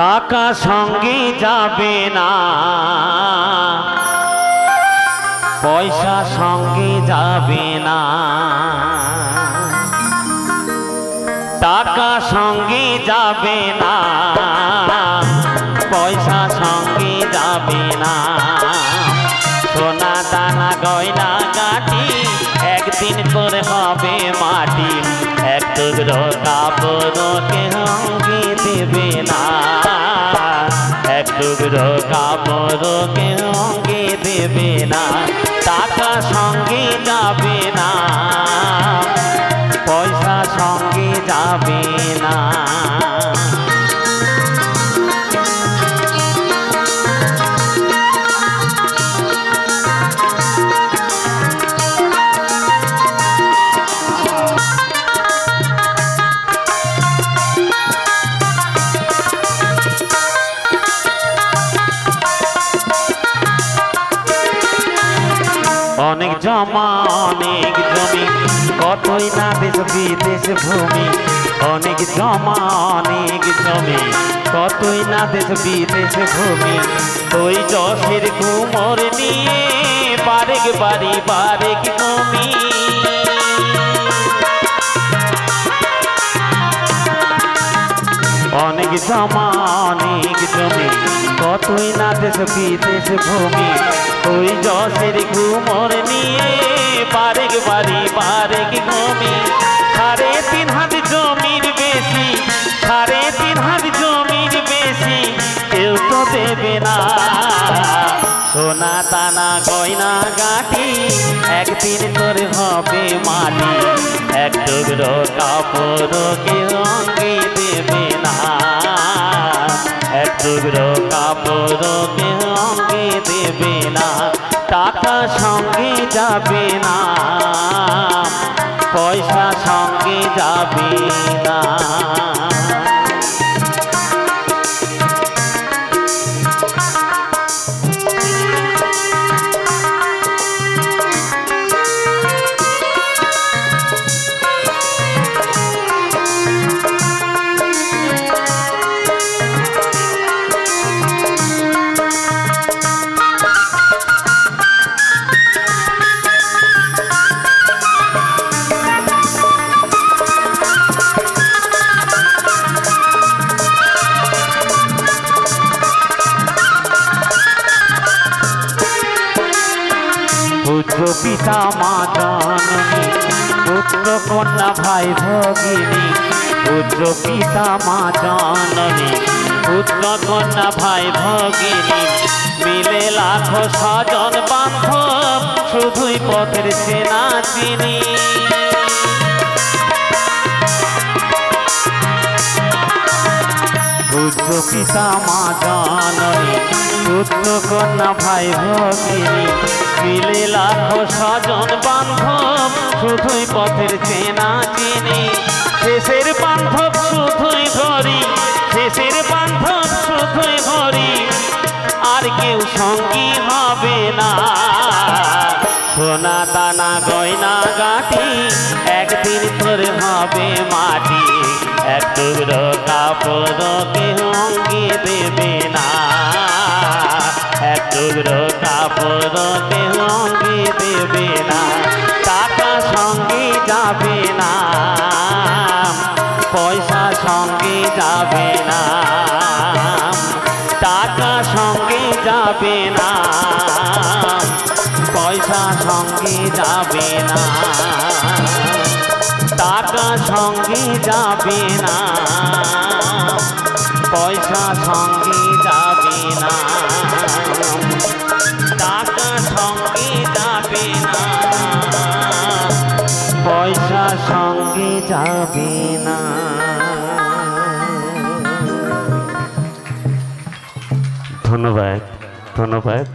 টাকা সঙ্গে যাবে না, পয়সা সঙ্গে যাবে না। টাকা সঙ্গে যাবে না, পয়সা সঙ্গে যাবে না। সোনা দানা গয়না গাটি একদিন করে হবে মাটি, এক টুকরো কাপড়কে সঙ্গে দেবে না, এক টুকরো কাপড়কে সঙ্গে দেবে না। টাকা সঙ্গে যাবে না, পয়সা সঙ্গে যাবে না। অনেক জমা অনেক জমি, কতই না দেশ বিদেশ ভূমি। অনেক জমা অনেক জমি, কতই না দেশ বিদেশ ভূমি। ওই যশের কুমোর নিয়ে বারেক বাড়ি বারেক জমি। অনেক জমা অনেক জমি, কতই না দেশ বিদেশ ভূমি। ওই যশের কুমোর নিয়ে বারেক বাড়ি বারেক জমি। 3.5 হাত জমির বেশি, 3.5 হাত জমির বেশি কেউ তো দেবে না। সোনা দানা গয়না গাটি একদিন তোর হবে মাটি, এক টুকরো কাপড়কে সঙ্গে দেবে না, এক টুকরো কাপড়কে সঙ্গে দেবে না। টাকা সঙ্গে যাবে না, পয়সা সঙ্গে যাবে না। পুত্র পিতা মা জননী, পুত্র কন্যা ভাই ভগিনী। পুত্র পিতা মা জননী, পুত্র কন্যা ভাই ভগিনী। মিলে লাখো স্বজন বান্ধব, শুধুই পথের চেনা চিনি। পুত্র পিতা মা জননী, পুত্র কন্যা ভাই ভগিনী। মিলে লাখো স্বজন বান্ধব, শুধুই পথের চেনা চিনি। শেষের বান্ধব শুধুই ঘড়ি, শেষের বান্ধব শুধুই ঘড়ি, আর কেউ সঙ্গী হবে না। সোনা দানা গয়না গাটি একদিন তোর হবে মাটি, এক টুকরো কাপড়কে সঙ্গে দেবে না, এক টুকরো কাপড়কে সঙ্গে দেবে না। টাকা সঙ্গে যাবে না, পয়সা সঙ্গে যাবে না। টাকা সঙ্গে যাবে না, পয়সা সঙ্গে যাবে না। টাকা সঙ্গে যাবে না, পয়সা সঙ্গে যাবে না। টাকা সঙ্গে যাবে না, পয়সা সঙ্গে যাবে না। ধন্যবাদ, ধন্যবাদ।